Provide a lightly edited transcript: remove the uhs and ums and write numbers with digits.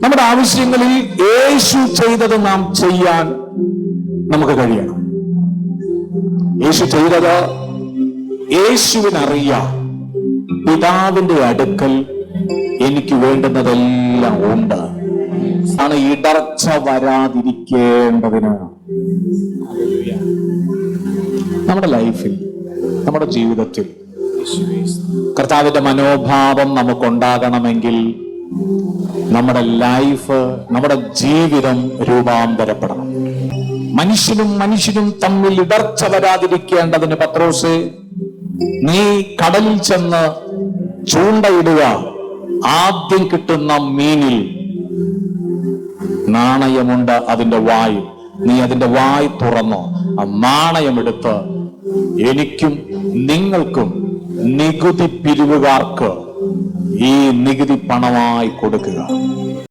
നമ്മുടെ ആവശ്യങ്ങളിൽ യേശു ചെയ്തത് നാം ചെയ്യാൻ നമുക്ക് കഴിയണം. യേശു ചെയ്തത് യേശുവിനറിയാം. പിതാവിന്റെ അടുക്കൽ എനിക്ക് വേണ്ടുന്നതെല്ലാം ഉണ്ട്. ആണ് ഇടർച്ച വരാതിരിക്കേണ്ടതിന്. നമ്മുടെ ലൈഫിൽ, നമ്മുടെ ജീവിതത്തിൽ കർത്താവിന്റെ മനോഭാവം നമുക്കുണ്ടാകണമെങ്കിൽ നമ്മുടെ ലൈഫ്, നമ്മുടെ ജീവിതം രൂപാന്തരപ്പെടണം. മനുഷ്യനും തമ്മിൽ ഇടർച്ച വരാതിരിക്കേണ്ടതിന് പത്രോസേ, നീ കടലിൽ ചെന്ന് ചൂണ്ടയിടുക. ആദ്യം കിട്ടുന്ന മീനിൽ നാണയമുണ്ട് അതിന്റെ വായിൽ. നീ അതിന്റെ വായ് തുറന്നോ ആ നാണയമെടുത്ത് എനിക്കും നിങ്ങൾക്കും നികുതി പിരിവുകാർക്ക് ഈ നികുതി പണമായി കൊടുക്കുക.